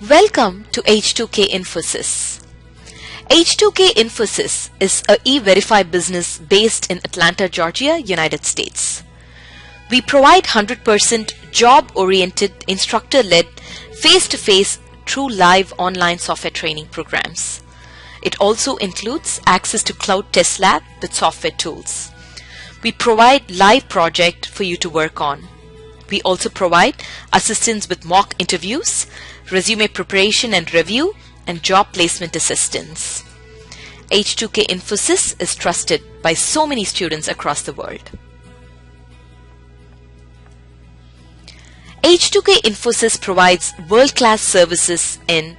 Welcome to H2K Infosys. H2K Infosys is a e-verify business based in Atlanta, Georgia, United States. We provide 100% job-oriented, instructor-led, face-to-face, true live online software training programs. It also includes access to cloud test lab with software tools. We provide live project for you to work on. We also provide assistance with mock interviews, resume preparation and review, and job placement assistance. H2K Infosys is trusted by so many students across the world. H2K Infosys provides world-class services in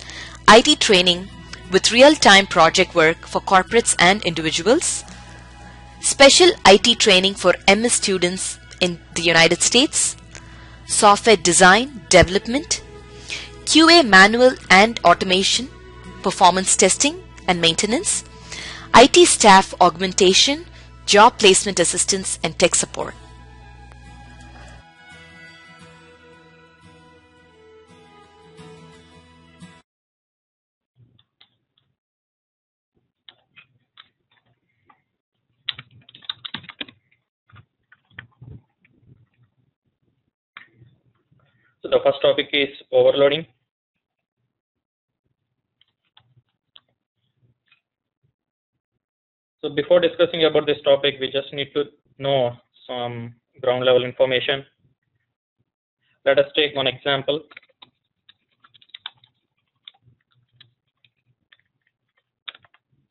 IT training with real-time project work for corporates and individuals, special IT training for MS students in the United States, software design, development, QA manual and automation, performance testing and maintenance, IT staff augmentation, job placement assistance, and tech support. So the first topic is overloading. So before discussing about this topic, we just need to know some ground level information. Let us take one example.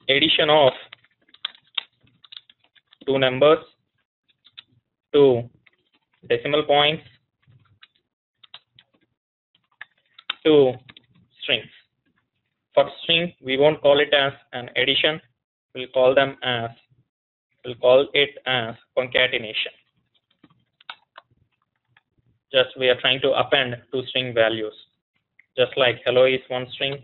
Addition of two numbers, two decimal points, two strings. For string, we won't call it as an addition. We'll call it as concatenation. Just we are trying to append two string values. Just like hello is one string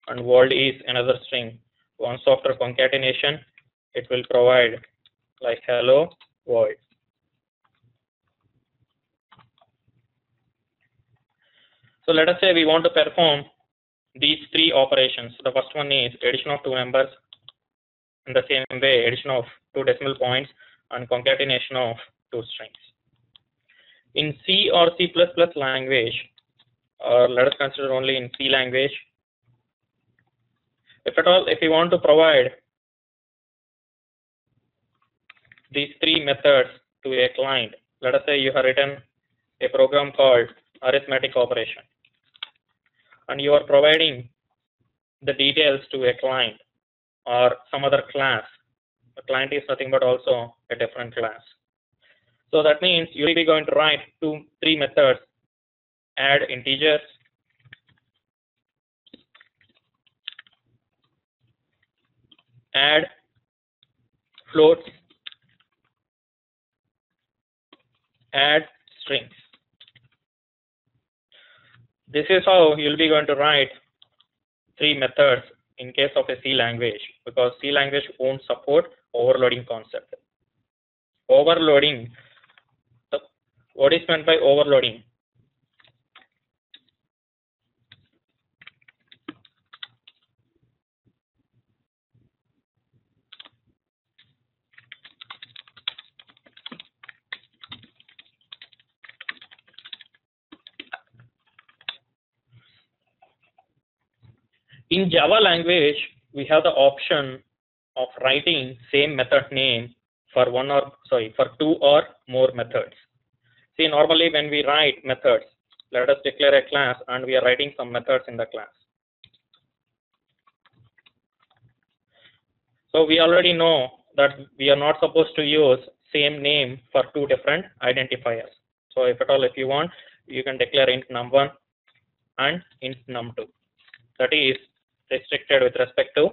and world is another string. Once after concatenation, it will provide like hello world. So let us say we want to perform these three operations. The first one is addition of two numbers. In the same way, addition of two decimal points and concatenation of two strings. In C or C++ language, or let us consider only in C language, if you want to provide these three methods to a client, let us say you have written a program called arithmetic operation, and you are providing the details to a client or some other class. The client is nothing but also a different class. So that means you will be going to write three methods: add integers, add floats, add strings. This is how you'll be going to write three methods in case of a C language, because C language won't support overloading concept. Overloading, what is meant by overloading? In Java language, we have the option of writing same method name for two or more methods. See, normally when we write methods, let us declare a class and we are writing some methods in the class. So we already know that we are not supposed to use same name for two different identifiers. So if you want, you can declare int num1 and int num2. That is restricted with respect to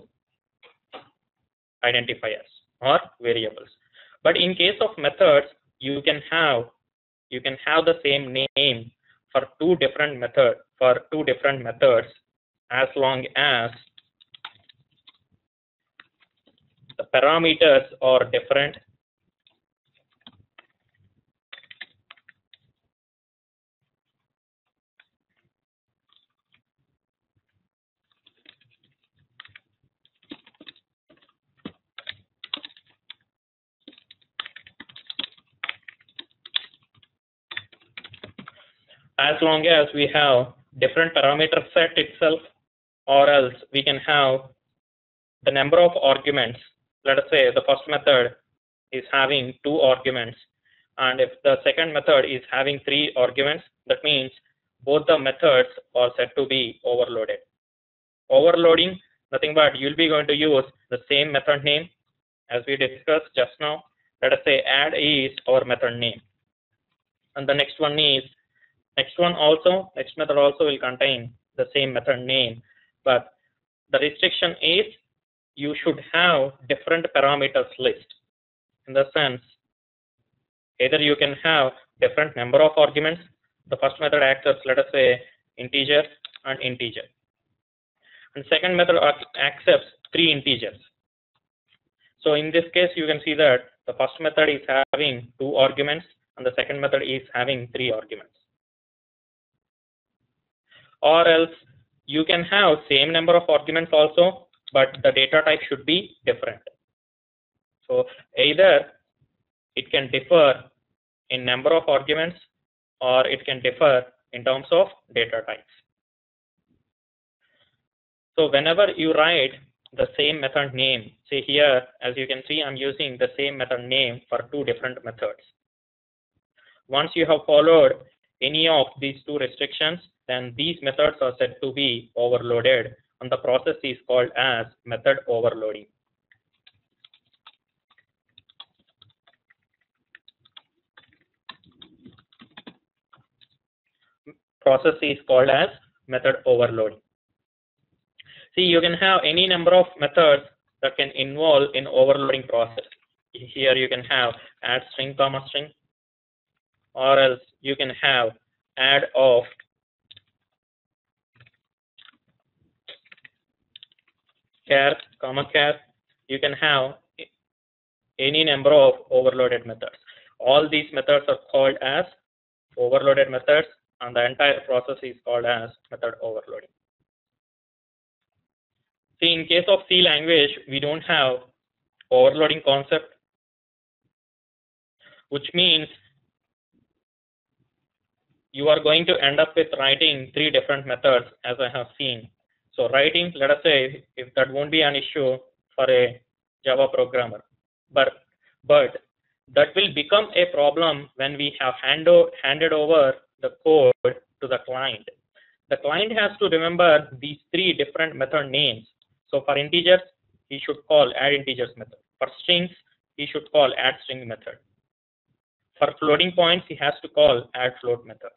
identifiers or variables. But in case of methods, you can have the same name for two different methods as long as the parameters are different as long as we have different parameter set itself, or else we can have the number of arguments. Let us say the first method is having 2 arguments, and if the second method is having 3 arguments, that means both the methods are said to be overloaded. Overloading, nothing but you'll be going to use the same method name as we discussed just now. Let us say add is our method name, and the next method also will contain the same method name, but the restriction is you should have different parameters list. In the sense, either you can have different number of arguments. The first method accepts, let us say, integer and integer, and second method accepts 3 integers. So in this case, you can see that the first method is having 2 arguments and the second method is having 3 arguments. Or else you can have same number of arguments also, but the data type should be different. So either it can differ in number of arguments or it can differ in terms of data types. So whenever you write the same method name, say here, as you can see, I'm using the same method name for 2 different methods. Once you have followed any of these 2 restrictions, then these methods are said to be overloaded, and the process is called as method overloading. Process is called as method overloading. See, you can have any number of methods that can involve in overloading process. Here you can have add string comma string, or else you can have add of char comma char. You can have any number of overloaded methods. All these methods are called as overloaded methods, and the entire process is called as method overloading. See, in case of C language, we don't have overloading concept, which means you are going to end up with writing 3 different methods, as I have seen. So writing, let us say, if that won't be an issue for a Java programmer, but that will become a problem when we have handed over the code to the client. The client has to remember these 3 different method names. So for integers, he should call add integers method. For strings, he should call add string method. For floating points, he has to call add float methods.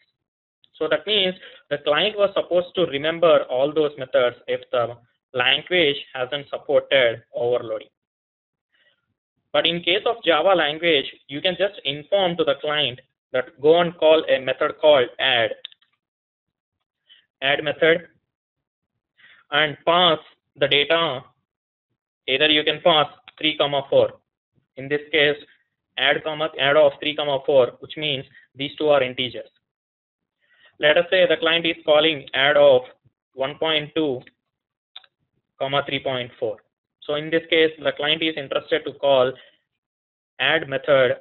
So that means the client was supposed to remember all those methods if the language hasn't supported overloading. But in case of Java language, you can just inform to the client that go and call a method called add method, and pass the data. Either you can pass 3, 4. In this case, add of 3, 4, which means these 2 are integers. Let us say the client is calling add of 1.2, 3.4. So in this case, the client is interested to call add method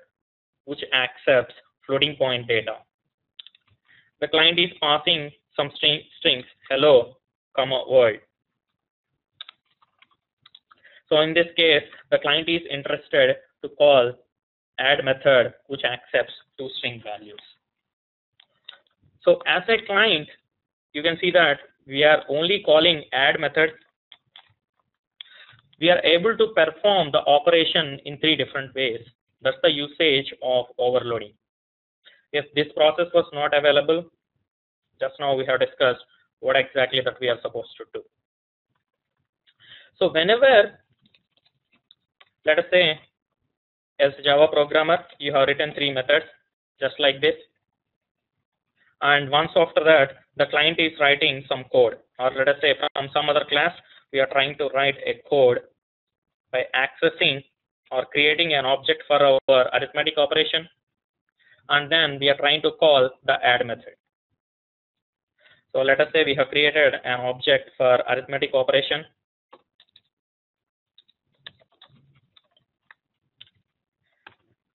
which accepts floating point data. The client is passing some strings hello, world. So in this case, the client is interested to call add method which accepts 2 string values. So as a client, you can see that we are only calling add method. We are able to perform the operation in 3 different ways. That's the usage of overloading. If this process was not available, just now we have discussed what exactly that we are supposed to do. So whenever let us say as a Java programmer, you have written 3 methods just like this. And once after that, the client is writing some code, or let us say from some other class, we are trying to write a code by accessing or creating an object for our arithmetic operation, and then we are trying to call the add method. So let us say we have created an object for arithmetic operation.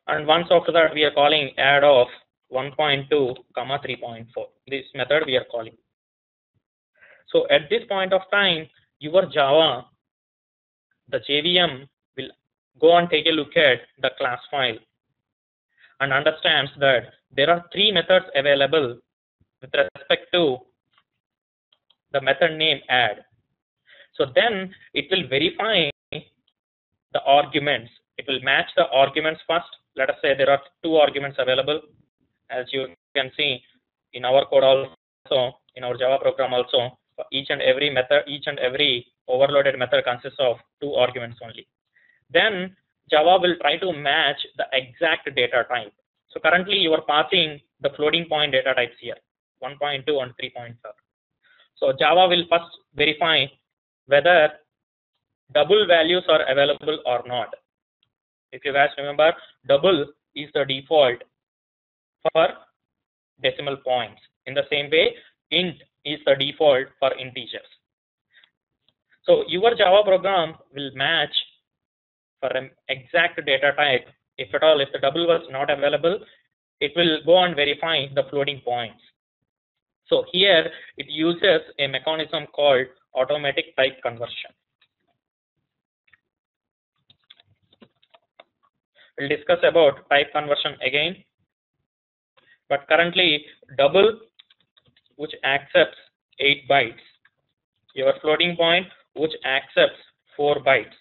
And once after that, we are calling add of 1.2, 3.4. This method we are calling. So at this point of time, your Java, the JVM will go and take a look at the class file and understands that there are 3 methods available with respect to the method name add. So then it will verify the arguments. It will match the arguments first. Let us say there are 2 arguments available, as you can see in our code also, in our Java program also. Each and every method, each and every overloaded method consists of 2 arguments only. Then Java will try to match the exact data type. So currently you are passing the floating point data types here, 1.2 and 3.4. So Java will first verify whether double values are available or not. If you guys remember, double is the default for decimal points. In the same way, int is the default for integers. So your Java program will match for an exact data type. If at all, if the double was not available, it will go and verify the floating points. So here it uses a mechanism called automatic type conversion. We'll discuss about type conversion again. But currently, double, which accepts 8 bytes. Your floating point, which accepts 4 bytes.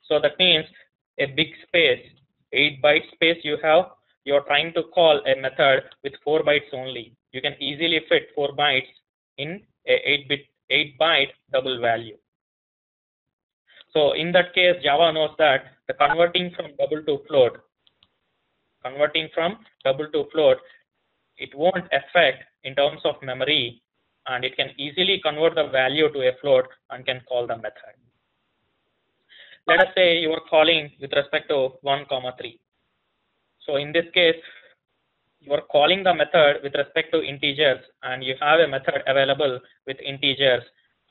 So that means a big space, 8 byte space you have, you're trying to call a method with 4 bytes only. You can easily fit 4 bytes in a 8 byte double value. So in that case, Java knows that the converting from double to float, it won't affect in terms of memory, and it can easily convert the value to a float and can call the method. Let us say you are calling with respect to 1, 3. So in this case, you are calling the method with respect to integers, and you have a method available with integers,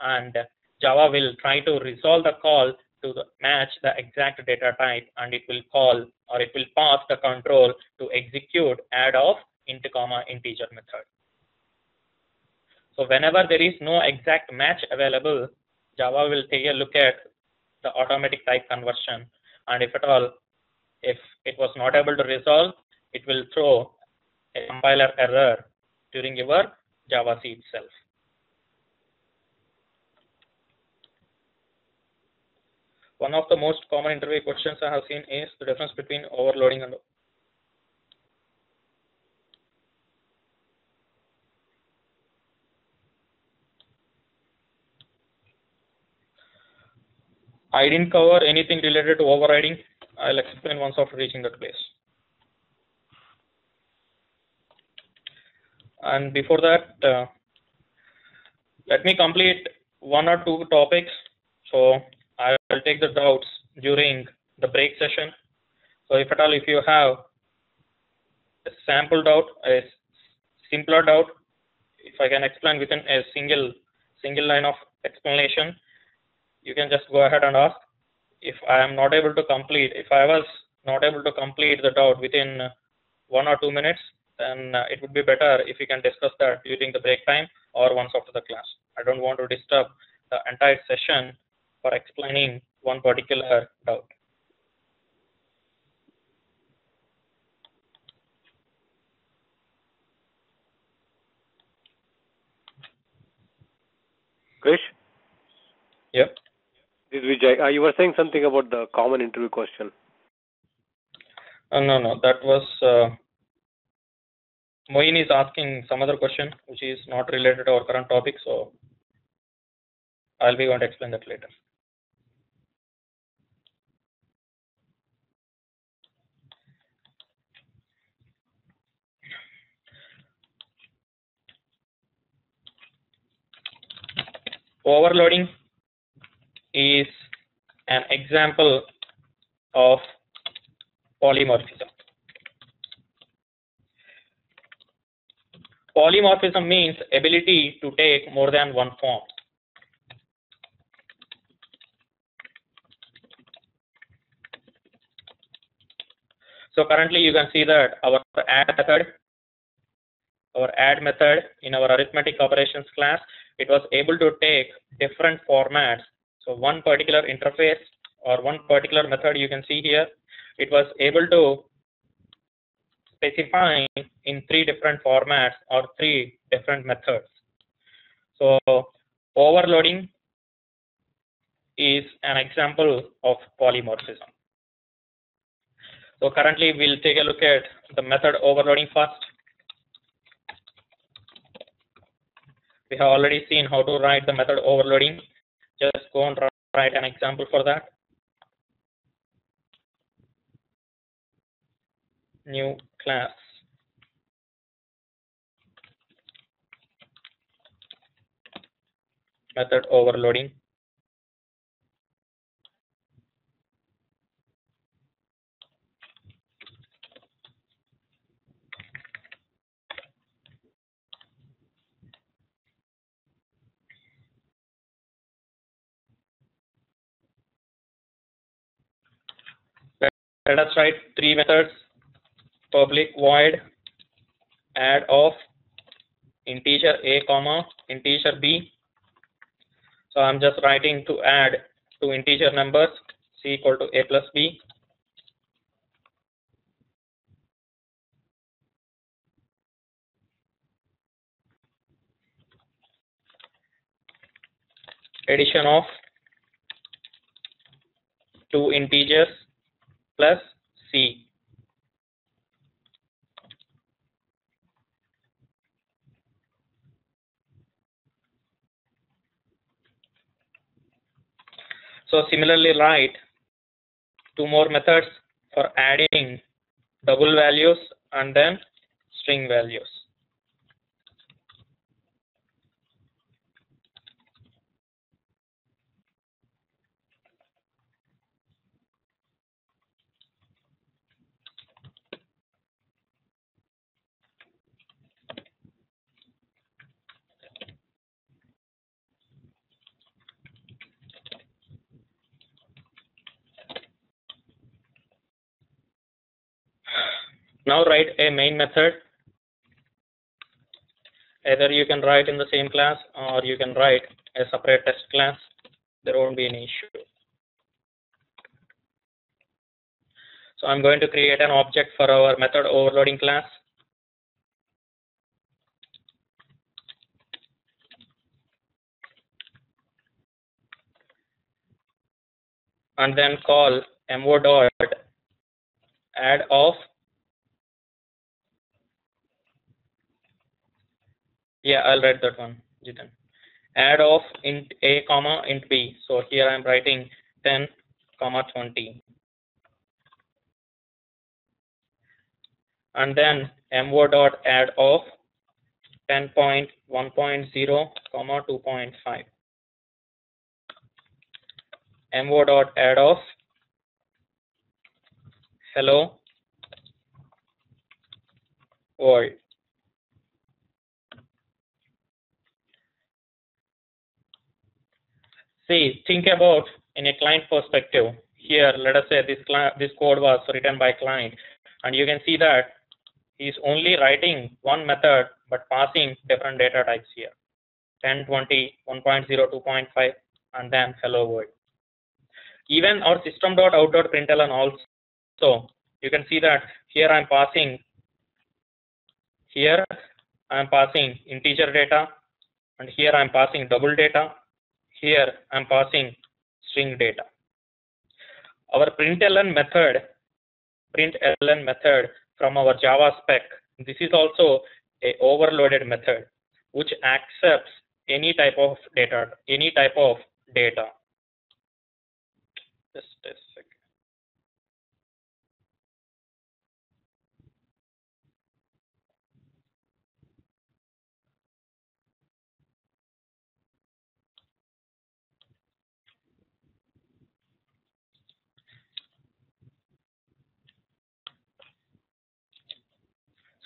and Java will try to resolve the call to match the exact data type, and it will call, or it will pass the control to execute add of int, integer method. So whenever there is no exact match available, Java will take a look at the automatic type conversion, and if at all, if it was not able to resolve, it will throw a compiler error during your Java C itself. One of the most common interview questions I have seen is the difference between overloading and I didn't cover anything related to overriding. I'll explain once after reaching that place. And before that, let me complete 1 or 2 topics. So I'll take the doubts during the break session. So if at all, if you have a sample doubt, a simpler doubt, if I can explain within a single line of explanation, you can just go ahead and ask. If I am not able to complete, if I was not able to complete the doubt within 1 or 2 minutes, then it would be better if we can discuss that during the break time or once after the class. I don't want to disturb the entire session for explaining one particular doubt. Krish? Yep. This is Vijay. You were saying something about the common interview question. No. That was Moin is asking some other question which is not related to our current topic, so I'll be going to explain that later. overloading is an example of polymorphism. Polymorphism means ability to take more than one form. So currently you can see that our add method in our arithmetic operations class, it was able to take different formats. So one particular interface or one particular method you can see here, it was able to specify in 3 different formats or 3 different methods. So overloading is an example of polymorphism. So currently we'll take a look at the method overloading first. We have already seen how to write the method overloading. Just go and write an example for that. New class. Method overloading. Let us write 3 methods. Public void add of integer a comma integer b. So I'm just writing to add 2 integer numbers c equal to a plus b. Addition of 2 integers plus c. So similarly write 2 more methods for adding double values and then string values. Now write a main method. Either you can write in the same class or you can write a separate test class. There won't be any issue. So I'm going to create an object for our method overloading class. And then call mo dot add of. Yeah, I'll write that one, Jitan. Add of int a comma int b. So here I'm writing 10 comma 20. And then mo dot add of 10.1.0 comma 2.5. mo dot add of hello world. See, think about in a client perspective. Here, let us say this code was written by client, and you can see that he's only writing one method but passing different data types here: 10, 20, 1.0, 2.5, and then hello world. Even our system.out.println also, you can see that here I'm passing integer data, and here I'm passing double data. Here I'm passing string data. Our println method from our Java spec, this is also a overloaded method which accepts any type of data. Just a second.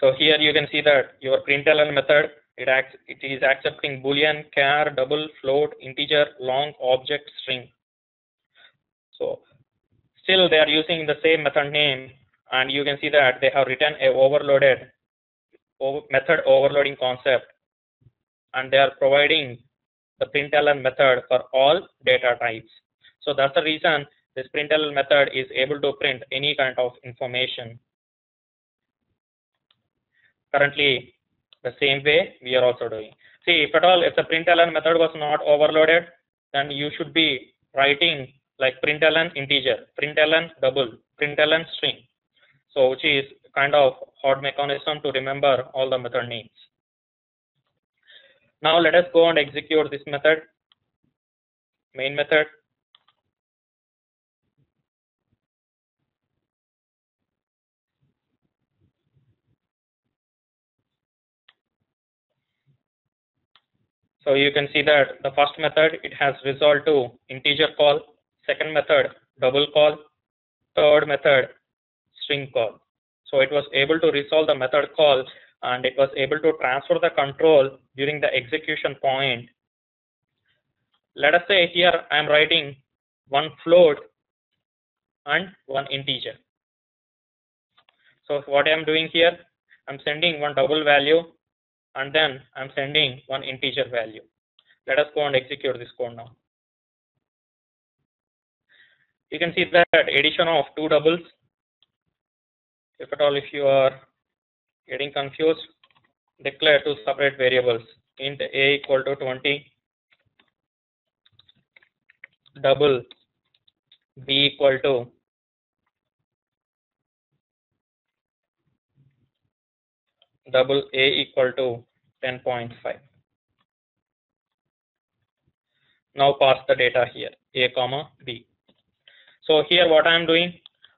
So here you can see that your println method, it is accepting boolean, char, double, float, integer, long, object, string. So still they are using the same method name, and you can see that they have written a method overloading concept, and they are providing the println method for all data types. So that's the reason this println method is able to print any kind of information. Currently, the same way we are also doing. See, if the println method was not overloaded, then you should be writing like println integer, println double, println string. So which is kind of hard mechanism to remember all the method names. Now let us go and execute this method, main method. So you can see that the first method, it has resolved to integer call, second method double call, third method string call. So it was able to resolve the method call, and it was able to transfer the control during the execution point. Let us say here I am writing one float and one integer. So what I am doing here, I am sending one double value, and then I am sending one integer value. Let us go and execute this code now. You can see that addition of two doubles. If at all, if you are getting confused, declare two separate variables, int a equal to 20, double b equal to double a equal to 10.5. Now pass the data here, a comma b. So here what I am doing,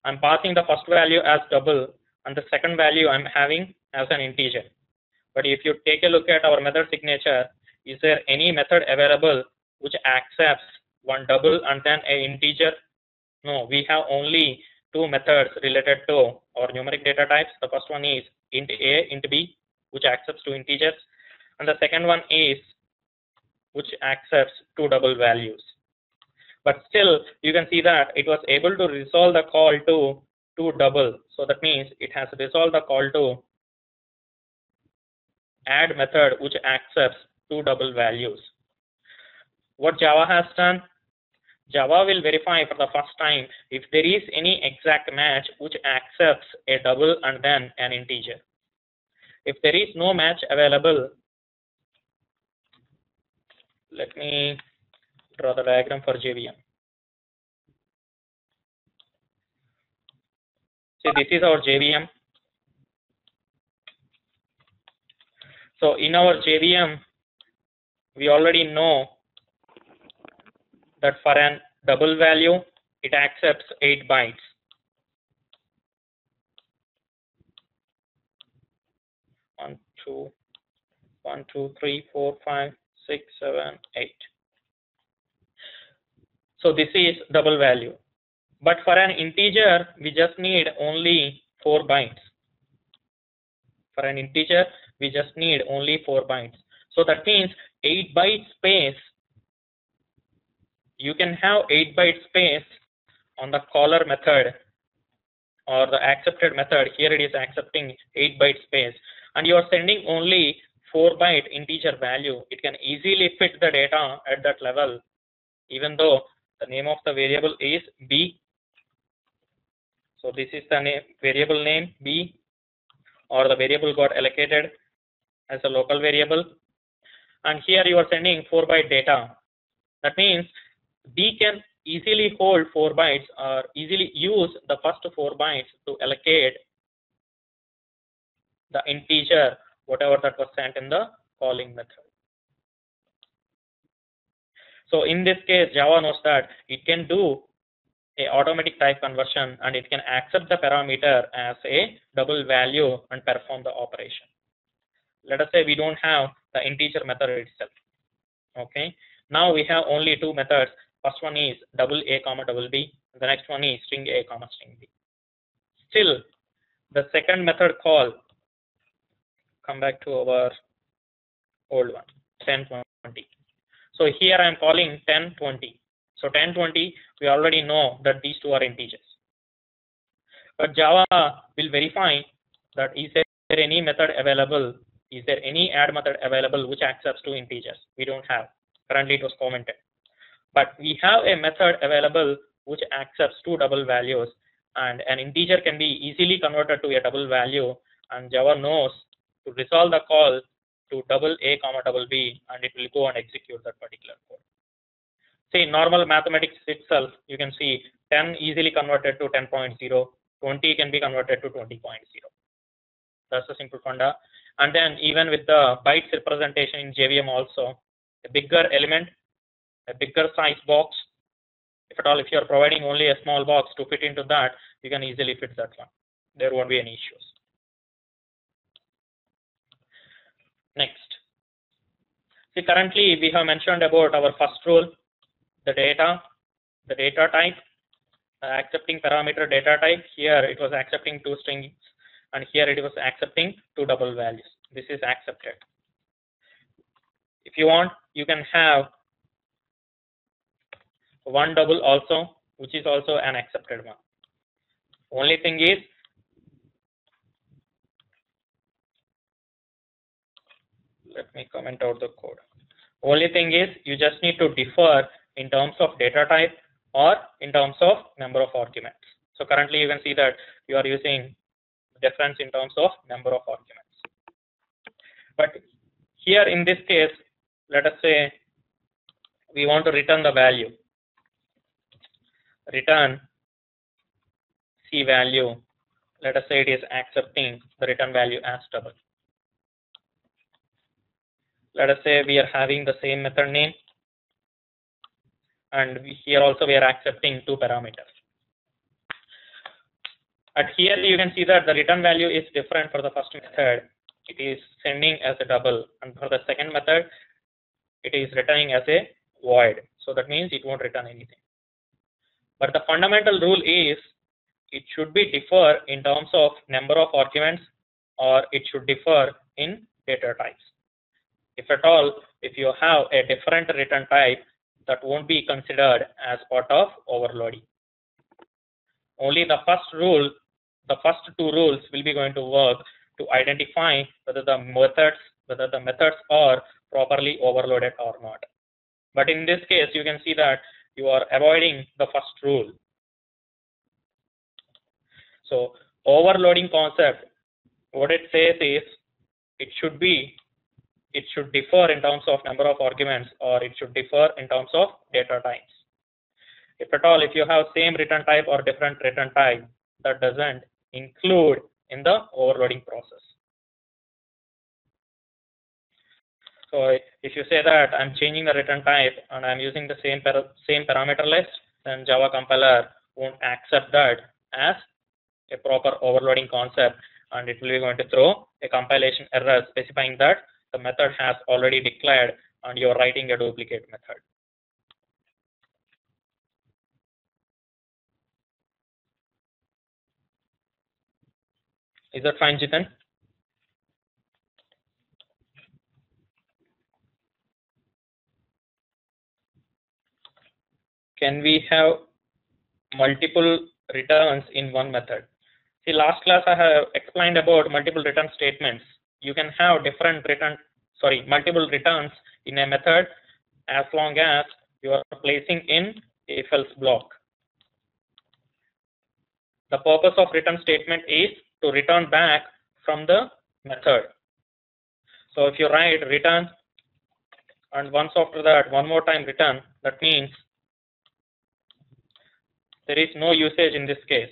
I am passing the first value as double, and the second value I am having as an integer. But if you take a look at our method signature, is there any method available which accepts one double and then an integer? No, we have only two methods related to our numeric data types. The first one is int a, int b, which accepts two integers, and the second one is which accepts two double values. But still, you can see that it was able to resolve the call to two double. So that means it has resolved the call to add method which accepts two double values. What Java has done, Java will verify for the first time if there is any exact match which accepts a double and then an integer. If there is no match available, let me draw the diagram for JVM. See, this is our JVM. So in our JVM, we already know that for an double value, it accepts 8 bytes. 1, 2, 3, 4, 5, 6, 7, 8. So this is double value. But for an integer, we just need only 4 bytes. For an integer, we just need only 4 bytes. So that means 8 byte space. You can have 8 byte space on the caller method or the accepted method. Here it is accepting 8 byte space, and you are sending only 4 byte integer value. It can easily fit the data at that level, even though the name of the variable is b. So this is the variable name b, or the variable got allocated as a local variable, and here you are sending 4 byte data. That means b can easily hold 4 bytes or easily use the first 4 bytes to allocate the integer, whatever that was sent in the calling method. So in this case, Java knows that it can do a automatic type conversion, and it can accept the parameter as a double value and perform the operation. Let us say we don't have the integer method itself. Okay. Now we have only two methods. First one is double a comma double b. The next one is string a comma string b. Still, the second method call, come back to our old one, 1020. So here I am calling 1020. So 1020, we already know that these two are integers. But Java will verify that is there any method available, is there any add method available which accepts two integers? We don't have. Currently it was commented. But we have a method available which accepts two double values, and an integer can be easily converted to a double value, and Java knows to resolve the call to double A comma double B, and it will go and execute that particular code. See, normal mathematics itself, you can see 10 easily converted to 10.0, 20 can be converted to 20.0. That's a simple funda. And then even with the bytes representation in JVM also, a bigger element, a bigger size box, if at all, if you are providing only a small box to fit into that, you can easily fit that one. There won't be any issues. Next. See, currently we have mentioned about our first rule, the data type, accepting parameter data type. Here it was accepting two strings, and here it was accepting two double values. This is accepted. If you want, you can have one double also, which is also an accepted one. Only thing is, let me comment out the code. Only thing is, you just need to differ in terms of data type or in terms of number of arguments. So currently you can see that you are using difference in terms of number of arguments. But here in this case, let us say we want to return the value. Return C value. Let us say it is accepting the return value as double. Let us say we are having the same method name, and here also we are accepting two parameters. And here you can see that the return value is different for the first method. It is sending as a double, and for the second method, it is returning as a void. So that means it won't return anything. But the fundamental rule is it should be differ in terms of number of arguments, or it should differ in data types. If at all, if you have a different return type, that won't be considered as part of overloading. Only the first rule, the first two rules will be going to work to identify whether the methods are properly overloaded or not. But in this case, you can see that you are avoiding the first rule. So overloading concept, what it says is it should differ in terms of number of arguments, or it should differ in terms of data types. If at all, if you have same return type or different return type, that doesn't include in the overloading process. So if you say that I'm changing the return type and I'm using the same parameter list, then Java compiler won't accept that as a proper overloading concept, and it will be going to throw a compilation error specifying that the method has already declared and you're writing a duplicate method. Is that fine, Jitan? Can we have multiple returns in one method? See, last class I have explained about multiple return statements. You can have multiple returns in a method as long as you are placing in if-else block. The purpose of return statement is to return back from the method. So if you write return and once after that one more time return, that means there is no usage in this case.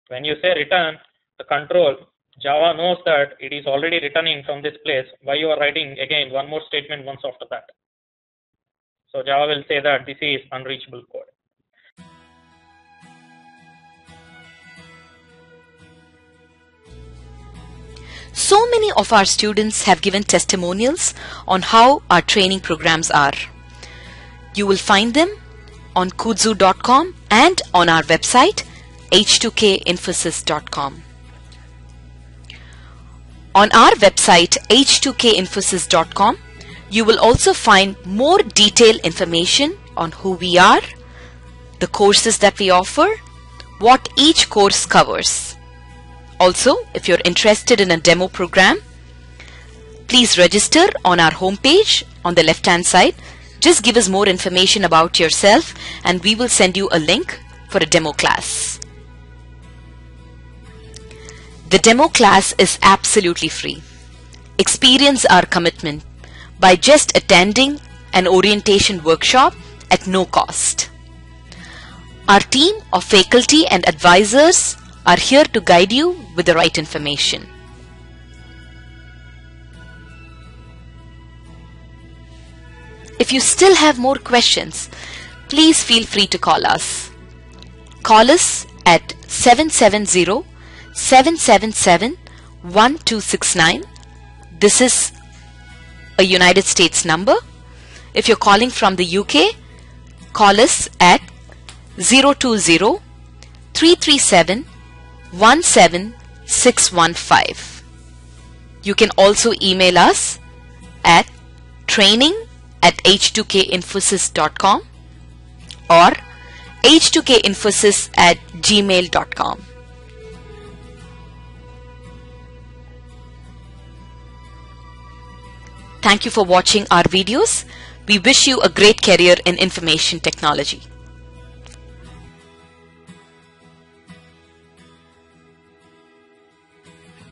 When you say return, the control, Java knows that it is already returning from this place. Why you are writing again one more statement once after that? So Java will say that this is unreachable code. So many of our students have given testimonials on how our training programs are. You will find them on kudzu.com and on our website h2kinfosys.com. On our website h2kinfosys.com, you will also find more detailed information on who we are, the courses that we offer, what each course covers. Also, if you're interested in a demo program, please register on our homepage on the left-hand side. Just give us more information about yourself and we will send you a link for a demo class. The demo class is absolutely free. Experience our commitment by just attending an orientation workshop at no cost. Our team of faculty and advisors are here to guide you with the right information. If you still have more questions, please feel free to call us. Call us at 770-777-1269. This is a United States number. If you're calling from the UK, call us at 020-337-17615. You can also email us at training@h2kinfosys.com or h2kinfosys@gmail.com. Thank you for watching our videos. We wish you a great career in information technology.